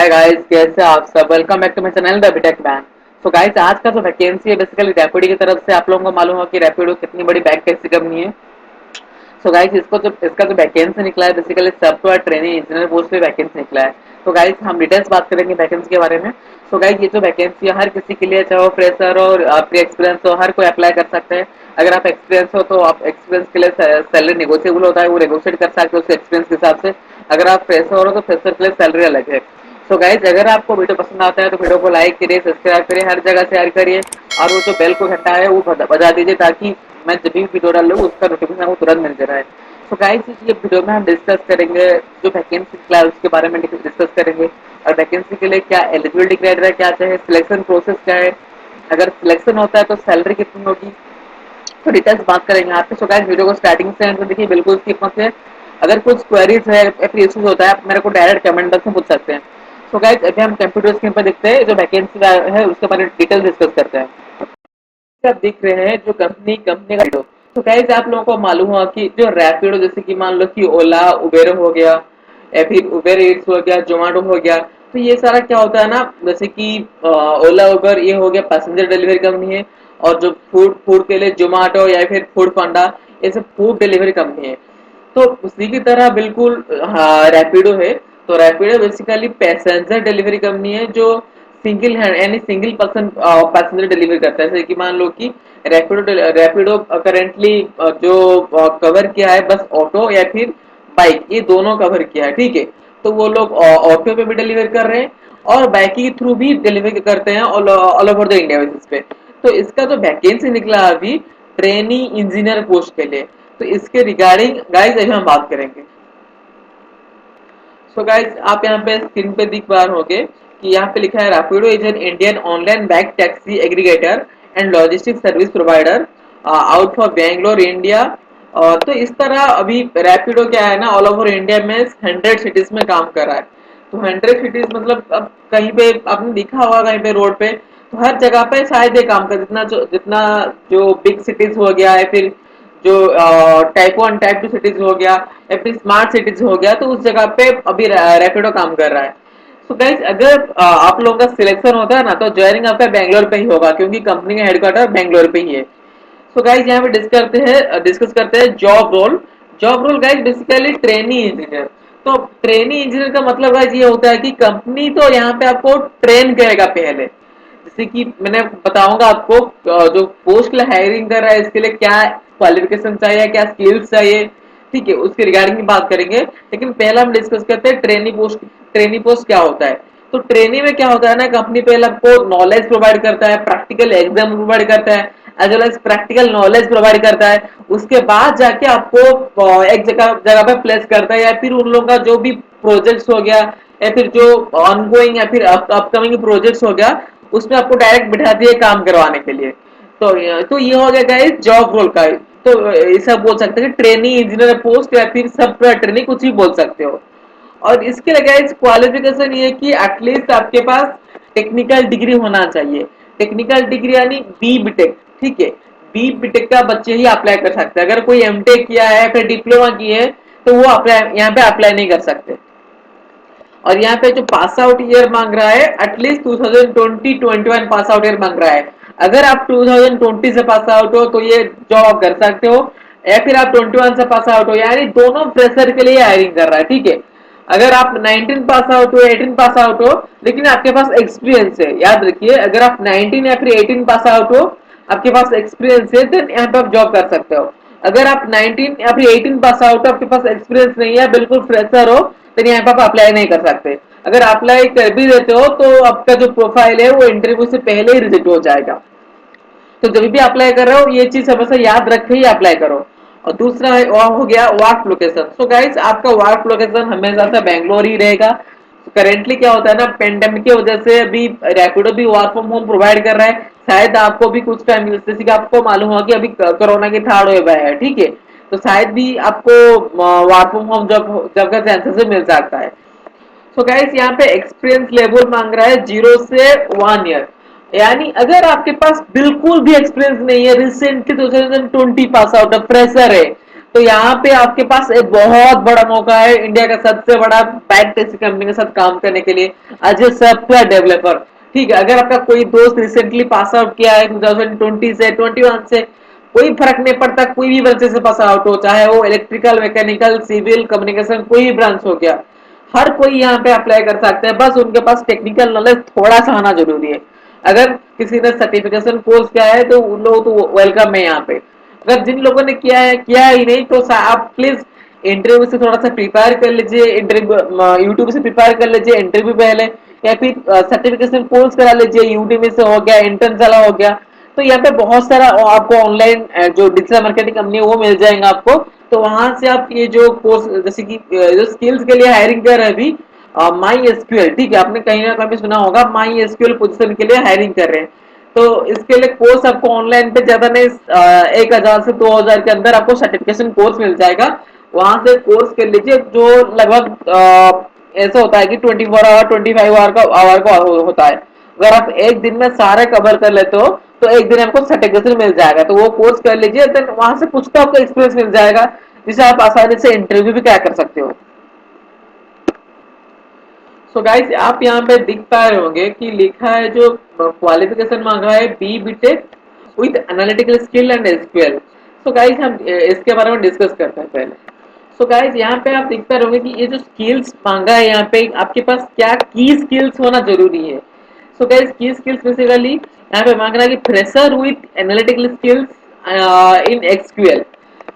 Hi guys, कैसे आप सब। Welcome back to my channel the BTech man. So guys, आज का जो वैकेंसी है बेसिकली रैपिडो की तरफ से। आप लोगों को मालूम हो कि रैपिडो कितनी बड़ी बैक टैक्सी कंपनी है। सो गाइस, इसका जो वैकेंसी निकला है basically software training engineer post पे वैकेंसी निकला है। तो गाइस, हम डिटेल्स बात करेंगे वैकेंसी के बारे में। सो गाइस, ये जो वैकेंसी है हर किसी के लिए, चाहे वो फ्रेशर हो और प्री एक्सपीरियंस हो, हर कोई अप्लाई कर सकते हैं। अगर आप एक्सपीरियंस हो तो आप एक्सपीरियंस के लिए सैलरी नेगोशिएबल होता है, वो नेगोशिएट कर सकते हो उस एक्सपीरियंस के हिसाब से। अगर आप फ्रेशर हो तो फ्रेशर के लिए सैलरी अलग है। सो गाइज, अगर आपको वीडियो पसंद आता है तो वीडियो को लाइक करिए, सब्सक्राइब करिए, हर जगह शेयर करिए और वो जो बेल को घंटा है वो बजा दीजिए, ताकि मैं जब भी वीडियो डालूँ उसका नोटिफिकेशन आपको तुरंत मिल रहा है। तो गाइस, इस ये वीडियो में हम डिस्कस करेंगे जो वैकेंसी निकला है उसके बारे में डिस्कस करेंगे। और वैकेंसी के लिए क्या एलिजिबिलिटी क्राइटेरिया क्या चाहिए, सिलेक्शन प्रोसेस क्या है, अगर सिलेक्शन होता है तो सैलरी कितनी होगी, तो डिटेल्स बात करेंगे यहाँ पे। सो गाइस, वीडियो को स्टार्टिंग से एंड तक देखिए, बिल्कुल स्किप मत करिए। अगर कुछ क्वेरीज है या फिर इश्यूज होता है आप मेरे को डायरेक्ट कमेंट बॉक्स में पूछ सकते हैं। सो गाइस, अभी हम कंप्यूटर स्क्रीन पर देखते हैं जो वैकेंसी है उसके बारे में डिटेल डिस्कस करते हैं। आप देख रहे हैं जो कंपनी का वीडियो। तो गाइस, आप लोगों को मालूम हुआ कि जो रैपिडो, जैसे कि मान लो कि ओला उबेर हो गया या फिर उबेर ईट्स हो गया, जोमेटो हो गया, तो ये सारा क्या होता है ना, जैसे कि ओला उबर ये हो गया पैसेंजर डिलीवरी कंपनी है। और जो फूड फूड के लिए जोमेटो या फिर फूड पांडा, ये सब फूड डिलीवरी कंपनी है। तो उसी की तरह बिल्कुल हाँ रैपिडो है। तो Rapido basically passenger delivery company है जो सिंगल हैंड यानी सिंगल पर्सन पैसेंजर डिलीवरी करता है। जैसे कि मान लो कि रैपिडो करेंटली जो कवर किया है बस ऑटो या फिर बाइक, ये दोनों कवर किया है, ठीक है। तो वो लोग ऑटो पे भी डिलीवर कर रहे हैं और बाइक के थ्रू भी डिलीवर करते हैं all over the India basis पे। तो इसका जो वैकेंसी निकला अभी ट्रेनी इंजीनियर पोस्ट के लिए, तो इसके रिगार्डिंग गाइस अभी हम बात करेंगे। सो गाइस, आप यहाँ पे स्क्रीन पे दिख पा रहे होंगे कि यहाँ पे लिखा है Rapido is an Indian online Beck taxi aggregator and logistic service provider out for Bangalore India. तो इस तरह अभी रैपिडो क्या है ना, ऑल ओवर इंडिया में 100 सिटीज में काम कर रहा है। तो 100 सिटीज मतलब अब कहीं पे आपने दिखा होगा कहीं पे रोड पे, तो हर जगह पे शायद ये काम कर, जितना जो बिग सिटीज हो गया है, फिर जो टाइप 1 टाइप 2 सिटीज हो गया या फिर स्मार्ट सिटीज हो गया, तो उस जगह पे अभी रैपिडो काम कर रहा है। सो गाइस, अगर आप लोगों का सिलेक्शन होता है ना तो ज्वाइनिंग आपका बैंगलोर पे ही होगा, क्योंकि कंपनी का हेडक्वार्टर बैंगलोर पे ही है। सो गाइस, यहाँ पे डिस्कस करते हैं job role. Job role guys basically trainee engineer. तो ट्रेनी इंजीनियर का मतलब गाइस ये होता है कि कंपनी तो यहाँ पे आपको ट्रेन करेगा पहले। जैसे कि मैंने बताऊंगा आपको जो पोस्ट के लिए हायरिंग कर रहा है इसके लिए क्या क्वालिफिकेशन चाहिए, क्या स्किल्स चाहिए, ठीक है, उसके रिगार्डिंग की बात करेंगे। लेकिन पहला हम डिस्कस करते हैं ट्रेनी पोस्ट। ट्रेनी पोस्ट क्या होता है। तो ट्रेनी में क्या होता है ना, कंपनी पहले आपको नॉलेज प्रोवाइड करता है, प्रैक्टिकल एग्जाम प्रोवाइड करता है, as well as practical knowledge provide करता है। उसके बाद जाके आपको एक जगह जगह पे प्लेस करता है, या फिर उन लोगों का जो भी प्रोजेक्ट्स हो गया या फिर जो ऑनगोइंग या फिर अपकमिंग प्रोजेक्ट्स हो गया, उसमें आपको डायरेक्ट बिठा दिए काम करवाने के लिए। तो ये हो गया गाइस जॉब रोल का। तो ऐसा बोल सकते हैं कि ट्रेनी इंजीनियर पोस्ट या फिर सब ट्रेनिंग कुछ भी बोल सकते हो। और इसके लिए गाइस क्वालिफिकेशन ये है कि एटलीस्ट आपके पास टेक्निकल डिग्री होना चाहिए। टेक्निकल डिग्री यानी बी बीटेक, ठीक है। बी बीटेक का बच्चे ही अप्लाई कर सकते हैं। अगर कोई एमटेक किया है फिर डिप्लोमा की है तो वो अप्लाई यहाँ पे अप्लाई नहीं कर सकते। और यहाँ पे जो पास आउट ईयर मांग रहा है एटलीस्ट 2020-21 पास आउट ईयर मांग रहा है। अगर आप 2020 से पास आउट हो तो ये जॉब आप कर सकते हो, या फिर आप 21 से पास आउट हो, यानी दोनों फ्रेशर के लिए हायरिंग कर रहा है, ठीक है। अगर आप 19 पास आउट हो, 18 पास आउट हो, लेकिन आपके पास एक्सपीरियंस है, याद रखिए, अगर आप 19 या फिर 18 पास आउट हो, आपके पास एक्सपीरियंस है, देन यहाँ पे आप जॉब कर सकते हो। अगर आप 19 या फिर 18 पास आउट हो, आपके पास एक्सपीरियंस नहीं है, बिल्कुल फ्रेशर हो, तो यहाँ पे आप अप्लाई नहीं कर सकते। अगर अप्लाई कर भी देते हो तो आपका जो प्रोफाइल है वो इंटरव्यू से पहले ही रिजेक्ट हो जाएगा। तो जब भी अप्लाई कर रहे हो ये चीज हमेशा याद रख के ही अप्लाई करो। और दूसरा है वो हो गया वर्क लोकेशन। सो गाइस, आपका वर्क लोकेशन हमेशा से बैंगलोर ही रहेगा। करेंटली क्या होता है ना, पेंडेमिक की वजह से अभी रैपिडो भी वर्क फ्रॉम होम प्रोवाइड कर रहा है। शायद आपको भी कुछ टाइम, जैसे कि आपको मालूम होगा कि अभी कोरोना की थर्ड वेव है, ठीक है। तो शायद भी आपको work from home job job का चांसेस मिल सकता है। सो गाइस, यहाँ पे एक्सपीरियंस लेवल मांग रहा है 0 से 1 ईयर। यानी अगर आपके पास बिल्कुल भी एक्सपीरियंस नहीं है, रिसेंटली 2020 पास आउट है, फ्रेशर है, तो यहाँ पे आपके पास एक बहुत बड़ा मौका है इंडिया का सबसे बड़ा बैंक टैक्सी कंपनी के साथ काम करने के लिए एज ए सॉफ्टवेयर डेवलपर। ठीक है, अगर आपका कोई दोस्त रिसेंटली पास आउट किया है 2020 से 21 से, कोई फर्क नहीं पड़ता, कोई भी ब्रांच से पास आउट हो, चाहे वो इलेक्ट्रिकल, मैकेनिकल, सिविल, कम्युनिकेशन, कोई भी ब्रांच हो गया, हर कोई यहाँ पे अप्लाई कर सकते हैं। बस उनके पास टेक्निकल नॉलेज थोड़ा सा आना जरूरी है। अगर किसी ने सर्टिफिकेशन कोर्स किया है तो उन लोगों तो वेलकम है यहाँ पे। अगर जिन लोगों ने किया ही नहीं तो आप प्लीज इंटरव्यू से थोड़ा सा प्रिपेयर कर लीजिए, इंटरव्यू यूट्यूब से प्रिपेयर कर लीजिए इंटरव्यू पहले, या फिर सर्टिफिकेशन कोर्स करा लीजिए, यूट्यूब से हो गया, इंटर्न वाला हो गया। तो यहाँ पे बहुत सारा आपको ऑनलाइन जो डिजिटल मार्केटिंग कंपनी है वो मिल जाएंगे आपको। तो वहां से आप ये जो कोर्स, जैसे कि जो स्किल्स के लिए हायरिंग कर रहे हैं अभी, माई एसक्यूएल, ठीक है, आपने कहीं ना कहीं सुना होगा, माई एसक्यूएल पोजीशन के लिए हायरिंग कर रहे हैं। तो इसके लिए कोर्स आपको ऑनलाइन पे ज्यादा नहीं 1,000 से 2,000 के अंदर आपको सर्टिफिकेशन कोर्स मिल जाएगा। वहां से कोर्स कर लीजिए, जो लगभग ऐसा होता है कि 24 आवर 25 आवर का होता है। अगर आप एक दिन में सारे कवर कर लेते हो तो एक दिन आपको सर्टिफिकेशन मिल जाएगा। तो वो कोर्स कर लीजिए, देन वहां से कुछ तो आपको एक्सपीरियंस मिल जाएगा, जिसे आप आसानी से इंटरव्यू भी क्या कर सकते हो। सो गाइस, आप यहाँ पे दिख पा रहे होंगे कि लिखा है, जो क्वालिफिकेशन मांगा है, B BTech with analytical skill and SQL. So guys, हम इसके बारे में डिस्कस करते हैं पहले। सो गाइस, यहाँ पे आप दिख पा रहे होंगे कि ये जो स्किल्स मांगा है, यहाँ पे आपके पास क्या की स्किल्स होना जरूरी है। सो गाइस, की स्किल्स बेसिकली यहाँ पे मांग रहा है कि fresher with analytical skills in SQL.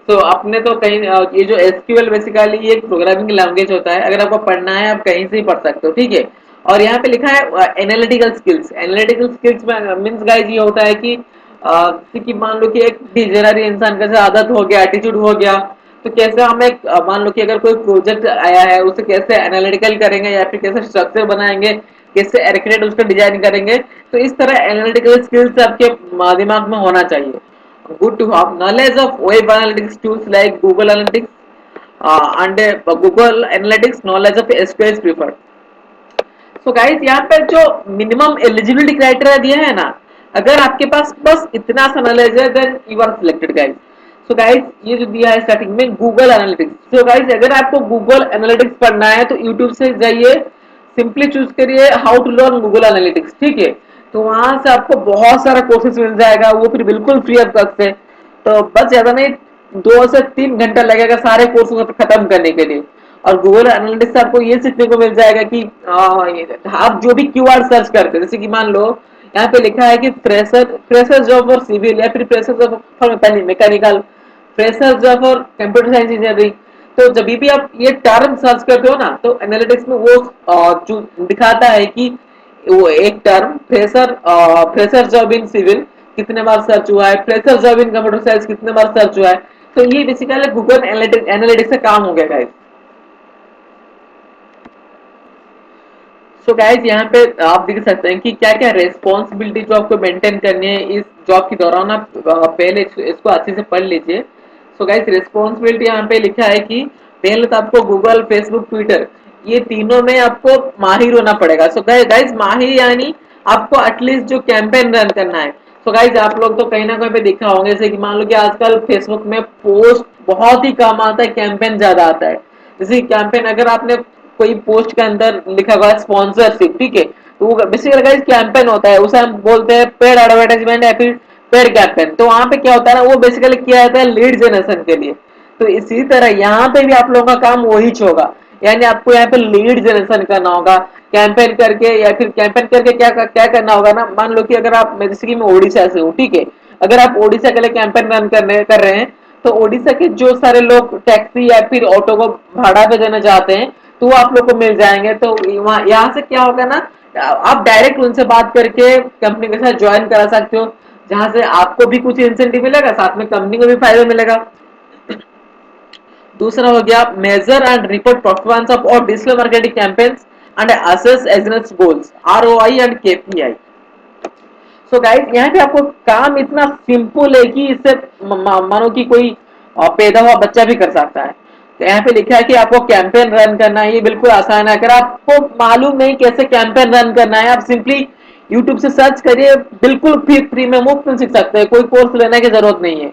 तो आपने तो कहीं ये जो एसक्यूएल बेसिकली ये एक प्रोग्रामिंग लैंग्वेज होता है, अगर आपको पढ़ना है आप कहीं से ही पढ़ सकते हो, ठीक है। और यहाँ पे लिखा है एनालिटिकल स्किल्स। एनालिटिकल स्किल्स में मींस गाइस ये होता है कि कि मान लो कि एक डिजनरी इंसान का आदत हो गया, एटीट्यूड हो गया, तो कैसे हम एक मान लो कि अगर कोई प्रोजेक्ट आया है उसे कैसे एनालिटिकल करेंगे, या फिर कैसे स्ट्रक्चर बनाएंगे, कैसे एक्यूरेट उसका डिजाइन करेंगे। तो इस तरह एनालिटिकल स्किल्स आपके दिमाग में होना चाहिए। Good to have knowledge of web analytics tools like Google Analytics and Google Analytics knowledge of SQL is preferred. So guys, यहाँ पे जो मिनिमम एलिजिबिलिटी क्राइटेरिया दिया है ना, अगर आपके पास बस इतना सा नॉलेज है then you are selected guys. So guys, ये जो दिया है स्टार्टिंग में गूगल एनालिटिक्स। सो गाइस, अगर आपको गूगल एनालिटिक्स पढ़ना है तो यूट्यूब से जाइए, सिंपली चूज करिए how to learn Google analytics, ठीक है। तो वहां से आपको बहुत सारा कोर्सेज मिल जाएगा, वो फिर बिल्कुल फ्री ऑफ कॉस्ट है। तो बस ज्यादा नहीं, 2 से 3 घंटा लगेगा सारे कोर्स खत्म करने के लिए। और गूगल एनालिटिक्स से आपको ये सीखने को मिल जाएगा कि आप जो भी कीवर्ड सर्च करते हैं, जैसे कि मान लो यहाँ पे लिखा है कि फ्रेशर जॉब और सिविल, या फिर fresher job for mechanical, fresher job और कंप्यूटर साइंस इंजीनियरिंग। तो जब भी आप ये टर्म सर्च करते हो ना, तो एनालिटिक्स में वो जो दिखाता है कि वो एक term fresher job in civil कितने बार सर्च हुआ है, fresher job in computer science कितने बार सर्च हुआ है। तो ये बेसिकली गूगल एनालिटिक्स से काम हो गया गाइस। सो गाइस, यहाँ पे आप देख सकते हैं कि क्या क्या रेस्पॉन्सिबिलिटी जो आपको मेंटेन करनी है इस जॉब के दौरान। आप पहले इसको अच्छे से पढ़ लीजिए। सो गाइस, रेस्पॉन्सिबिलिटी यहाँ पे लिखा है कि पहले तो आपको गूगल, फेसबुक, ट्विटर, ये तीनों में आपको माहिर होना पड़ेगा। सो गाइस, माहिर यानी आपको एटलीस्ट जो कैंपेन रन करना है। सो गाइस, आप लोग तो कहीं ना कहीं पे देखा होंगे, जैसे कि मान लो कि आजकल फेसबुक में पोस्ट बहुत ही कम आता है, कैंपेन ज्यादा आता है। जैसे कैंपेन, अगर आपने कोई पोस्ट के अंदर लिखा हुआ है स्पॉन्सरशिप, ठीक है, तो वो बेसिकली गाइस कैंपेन होता है, उसे हम बोलते हैं पेड एडवर्टाइजमेंट या फिर पेड कैंपेन। तो वहां पे क्या होता है ना, वो बेसिकली किया जाता है लीड जनरेशन के लिए। तो इसी तरह यहाँ पे भी आप लोगों का काम वही होगा, यानी आपको यहाँ पे लीड जनरेशन करना होगा कैंपेन करके, या फिर कैंपेन करके क्या क्या करना होगा ना। मान लो कि अगर आप, जैसे कि मैं ओडिशा से हूँ, ठीक है, अगर आप ओडिशा के लिए कैंपेन रन कर रहे हैं, तो ओडिशा के जो सारे लोग टैक्सी या फिर ऑटो को भाड़ा पे देना चाहते हैं, तो वो आप लोग को मिल जाएंगे। तो यहाँ से क्या होगा ना, आप डायरेक्ट उनसे बात करके कंपनी के साथ ज्वाइन करा सकते हो, जहां से आपको भी कुछ इंसेंटिव मिलेगा, साथ में कंपनी को भी फायदा मिलेगा। दूसरा हो गया measure and report performance of all digital marketing campaigns and assess against goals, ROI and KPI. So guys, यहाँ पे आपको काम इतना सिंपल है कि इससे मानो कि कोई पैदा हुआ बच्चा भी कर सकता है। तो यहाँ पे लिखा है कि आपको कैंपेन रन करना है, ये बिल्कुल आसान है। अगर आपको मालूम नहीं कैसे कैंपेन रन करना है, आप सिंपली यूट्यूब से सर्च करिए, बिल्कुल फ्री में मुफ्त में सीख सकते हैं, कोई कोर्स लेने की जरूरत नहीं है।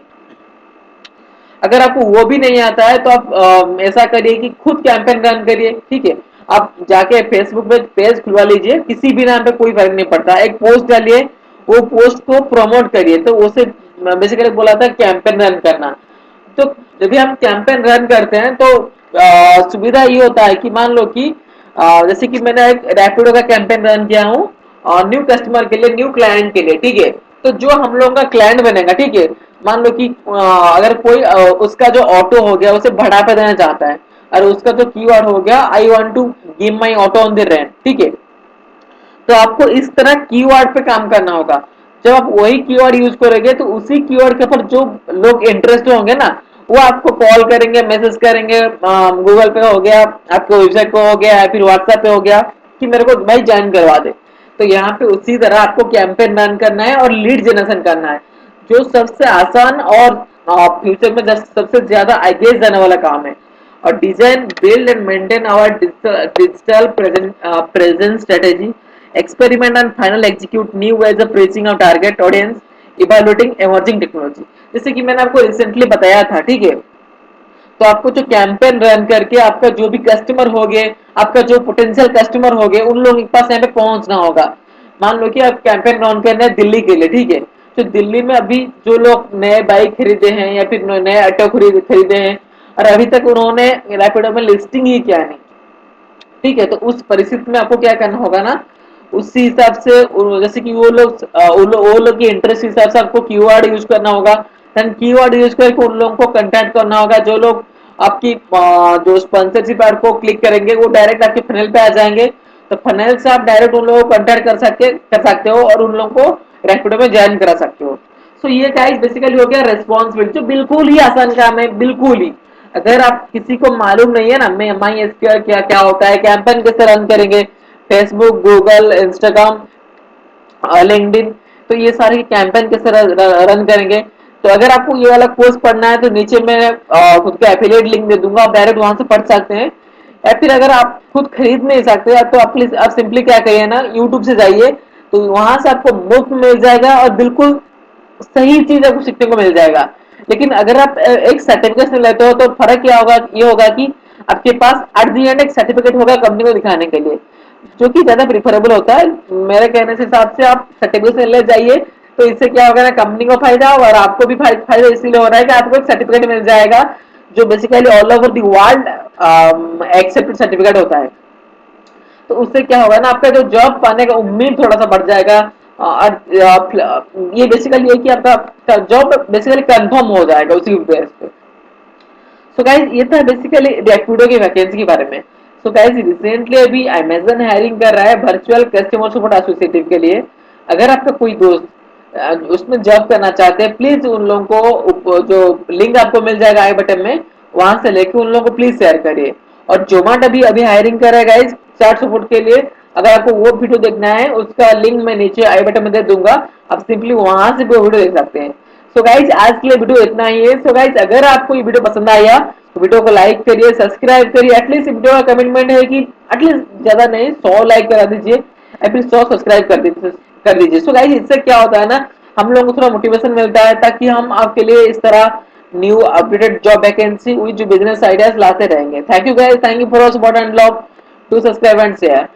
अगर आपको वो भी नहीं आता है तो आप ऐसा करिए कि खुद कैंपेन रन करिए, ठीक है। आप जाके फेसबुक पे पेज खुलवा लीजिए, किसी भी नाम पे कोई फर्क नहीं पड़ता, एक पोस्ट डालिए, वो पोस्ट को प्रमोट करिए, तो उसे बेसिकली बोला था कैंपेन रन करना। तो जब भी हम कैंपेन रन करते हैं तो सुविधा ये होता है कि मान लो कि जैसे कि मैंने एक रैपिडो का कैंपेन रन किया हूँ न्यू कस्टमर के लिए, न्यू क्लाइंट के लिए, ठीक है। तो जो हम लोगों का क्लाइंट बनेगा, ठीक है, मान लो कि अगर कोई उसका जो ऑटो हो गया उसे बढ़ा पे देना चाहता है, और उसका जो कीवर्ड हो गया I want to give my auto on the rent, ठीक है। तो आपको इस तरह कीवर्ड पे काम करना होगा। जब आप वही कीवर्ड यूज करोगे तो उसी कीवर्ड के ऊपर जो लोग इंटरेस्ट होंगे ना, वो आपको कॉल करेंगे, मैसेज करेंगे, गूगल पे हो गया, आपके वेबसाइट पे हो गया, या फिर व्हाट्सएप पे हो गया कि मेरे को भाई ज्वाइन करवा दे। तो यहाँ पे उसी तरह आपको कैंपेन रन करना है और लीड जनरेशन करना है, जो सबसे आसान और फ्यूचर में सबसे ज्यादा आइडियाज देने वाला काम है। और design, build and maintain our digital presence strategy, experiment and final execute new ways of reaching our target audience, evaluating emerging technology। जैसे कि मैंने आपको रिसेंटली बताया था, ठीक है। तो आपको जो कैंपेन रन करके आपका जो भी कस्टमर हो गए, आपका जो पोटेंशियल कस्टमर हो गए, उन लोगों के पास यहाँ पे पहुंचना होगा। मान लो कि आप कैंपेन रन कर रहे हैं दिल्ली के लिए, ठीक है। तो दिल्ली में अभी जो लोग नए बाइक खरीदे हैं या फिर नए ऑटो खरीदे हैं और अभी तक उन्होंने रैपिडो में लिस्टिंग ही किया नहीं, ठीक है। तो उस परिस्थिति में आपको क्या करना होगा ना, उसी हिसाब से जैसे कि वो लोग की इंटरेस्ट के हिसाब से आपको कीवर्ड यूज करना होगा। देन कीवर्ड यूज करके उन लोगों को कांटेक्ट करना होगा। जो लोग आपकी जो स्पॉन्सरशिप ऐड को क्लिक करेंगे वो डायरेक्ट आपके फनल पे आ जाएंगे। तो फनल से आप डायरेक्ट उन लोगों को कांटेक्ट कर सकते हो और उन लोगों को रैपिडो में ज्वाइन करा सकते हो। सो ये गाइस बेसिकली हो गया रेस्पॉन्सिबिलिटी, जो बिल्कुल ही आसान काम है, बिल्कुल ही। अगर आप किसी को मालूम नहीं है ना मैं माई एसक्यूएल क्या क्या होता है, कैंपेन कैसे रन करेंगे, फेसबुक, गूगल, इंस्टाग्राम, लिंक्डइन, तो ये सारे कैंपेन कैसे रन करेंगे। तो अगर आपको ये वाला कोर्स पढ़ना है तो नीचे मैं खुद का एफिलिएट लिंक दे दूंगा, आप डायरेक्ट वहां से पढ़ सकते हैं। या फिर अगर आप खुद खरीद नहीं सकते तो आप सिंपली क्या करिए ना, यूट्यूब से जाइए, तो वहां से आपको मुफ्त मिल जाएगा और बिल्कुल सही चीज आपको सीखने को मिल जाएगा। लेकिन अगर आप एक सर्टिफिकेट से लेते हो तो फर्क क्या होगा, ये होगा कि आपके पास एट दी एंड एक सर्टिफिकेट होगा कंपनी को दिखाने के लिए, जो कि ज्यादा प्रिफरेबल होता है। मेरे कहने से हिसाब से आप सर्टिफिकेट से ले जाइए, तो इससे क्या होगा ना, कंपनी को फायदा होगा और आपको भी फायदा इसीलिए हो रहा है कि आपको एक सर्टिफिकेट मिल जाएगा जो basically all over the world accepted certificate होता है। तो उससे क्या होगा ना, आपका जो जॉब पाने का उम्मीद थोड़ा सा बढ़ जाएगा। और ये बेसिकली है कि आपका जॉब बेसिकली कंफर्म हो जाएगा उसी बेस पे। सो गाइस ये था बेसिकली रैपिडो की वैकेंसी के बारे में। सो गाइस रिसेंटली अभी अमेजन हायरिंग कर रहा है वर्चुअल कस्टमर सपोर्ट एसोसिएटिव के लिए। अगर आपका कोई दोस्त उसमें जॉब करना चाहते हैं, प्लीज उन लोगों को जो लिंक आपको मिल जाएगा आई बटन में, वहां से लेके उन लोगों को प्लीज शेयर करिए। और जोमाटो अभी अभी हायरिंग कर रहा है गाइस चैट सपोर्ट के लिए। अगर आपको वो वीडियो देखना है उसका लिंक मैं नीचे आई बटन में दे दूंगा, आप सिंपली वहां से वो वीडियो देख सकते हैं। सो गाइज आज के लिए वीडियो इतना ही है। सो गाइज अगर आपको ये वीडियो पसंद आया तो वीडियो को लाइक करिए, सब्सक्राइब करिए। एटलीस्ट वीडियो का कमिटमेंट है कि एटलीस्ट ज्यादा नहीं 100 लाइक करा दीजिए, या फिर 100 सब्सक्राइब कर दीजिए। सो गाइज इससे क्या होता है ना, हम लोगों को थोड़ा मोटिवेशन मिलता है ताकि हम आपके लिए इस तरह new updated job vacancy with जो बिजनेस आइडियाज लाते रहेंगे। Thank you guys, thank you for support and love, to subscribe and share.